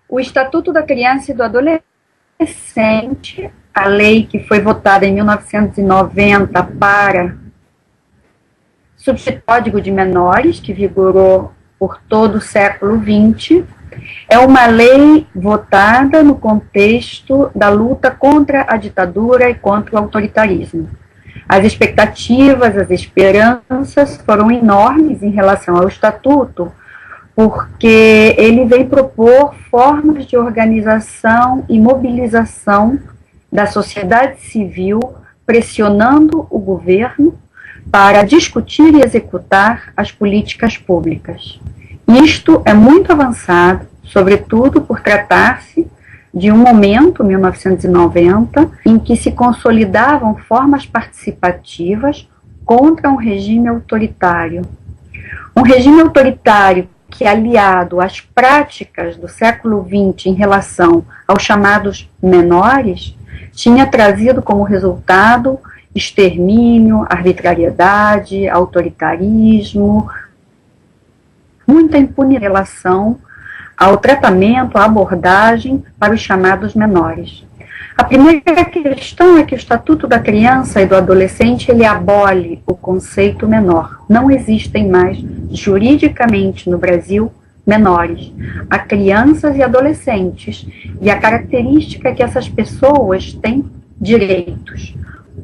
O Estatuto da Criança e do Adolescente, a lei que foi votada em 1990 para substituir o Código de Menores, que vigorou por todo o século XX, é uma lei votada no contexto da luta contra a ditadura e contra o autoritarismo. As expectativas, as esperanças foram enormes em relação ao Estatuto, porque ele vem propor formas de organização e mobilização da sociedade civil, pressionando o governo para discutir e executar as políticas públicas. Isto é muito avançado, sobretudo por tratar-se de um momento, 1990, em que se consolidavam formas participativas contra um regime autoritário. Um regime autoritário que, aliado às práticas do século XX em relação aos chamados menores, tinha trazido como resultado extermínio, arbitrariedade, autoritarismo, muita impunidade em relação ao tratamento, à abordagem para os chamados menores. A primeira questão é que o Estatuto da Criança e do Adolescente, ele abole o conceito menor. Não existem mais, juridicamente no Brasil, menores. Há crianças e adolescentes. E a característica é que essas pessoas têm direitos.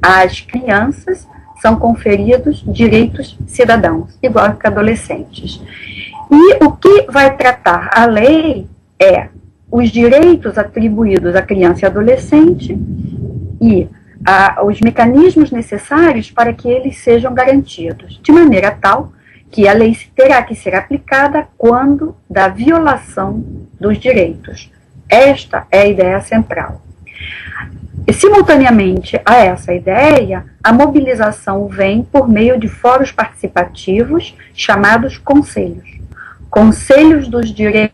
Às crianças são conferidos direitos cidadãos, igual que adolescentes. E o que vai tratar a lei é os direitos atribuídos à criança e adolescente e os mecanismos necessários para que eles sejam garantidos, de maneira tal que a lei terá que ser aplicada quando da violação dos direitos. Esta é a ideia central. E, simultaneamente a essa ideia, a mobilização vem por meio de fóruns participativos chamados conselhos. Conselhos dos direitos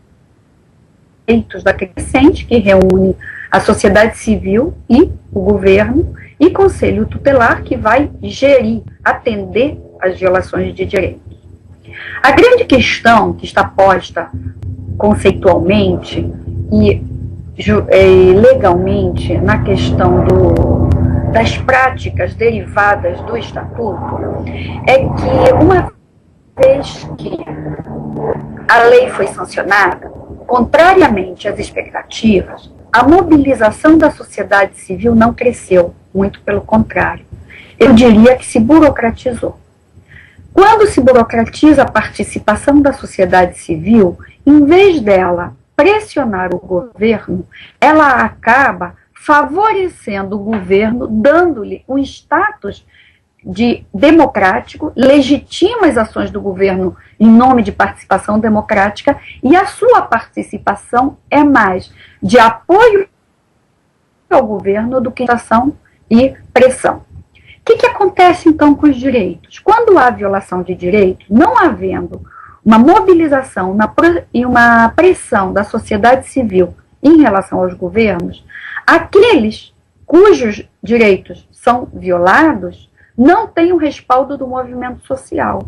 da adolescente, que reúne a sociedade civil e o governo, e conselho tutelar, que vai gerir, atender às violações de direitos. A grande questão que está posta conceitualmente e legalmente na questão das práticas derivadas do Estatuto é que, uma vez que a lei foi sancionada, contrariamente às expectativas, a mobilização da sociedade civil não cresceu, muito pelo contrário. Eu diria que se burocratizou. Quando se burocratiza a participação da sociedade civil, em vez dela pressionar o governo, ela acaba favorecendo o governo, dando-lhe um status de democrático, legitima as ações do governo em nome de participação democrática, e a sua participação é mais de apoio ao governo do que ação e pressão. O que acontece então com os direitos? Quando há violação de direitos, não havendo uma mobilização e uma pressão da sociedade civil em relação aos governos, aqueles cujos direitos são violados não têm o respaldo do movimento social.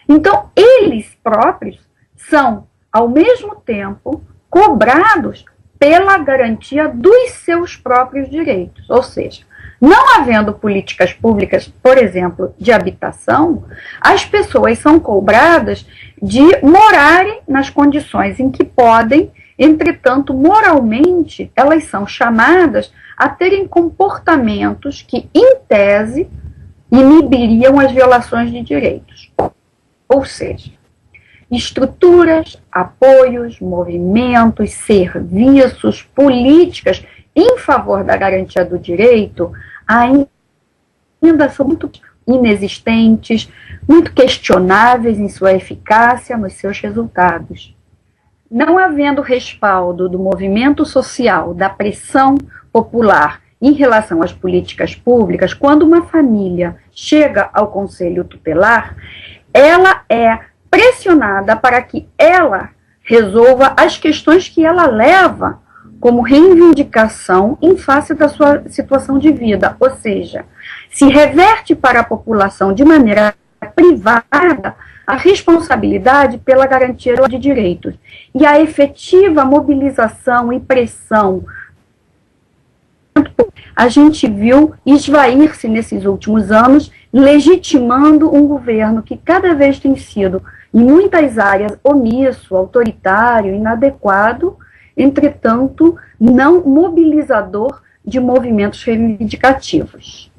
Então, eles próprios são, ao mesmo tempo, cobrados pela garantia dos seus próprios direitos. Ou seja, não havendo políticas públicas, por exemplo, de habitação, as pessoas são cobradas de morarem nas condições em que podem, entretanto, moralmente, elas são chamadas a terem comportamentos que, em tese, inibiriam as violações de direitos. Ou seja, estruturas, apoios, movimentos, serviços, políticas em favor da garantia do direito ainda são muito inexistentes, muito questionáveis em sua eficácia, nos seus resultados. Não havendo respaldo do movimento social, da pressão popular em relação às políticas públicas, quando uma família chega ao conselho tutelar, ela é pressionada para que ela resolva as questões que ela leva como reivindicação em face da sua situação de vida, ou seja, se reverte para a população de maneira privada a responsabilidade pela garantia de direitos e a efetiva mobilização e pressão. A gente viu esvair-se nesses últimos anos, legitimando um governo que cada vez tem sido, em muitas áreas, omisso, autoritário, inadequado, entretanto, não mobilizador de movimentos reivindicativos.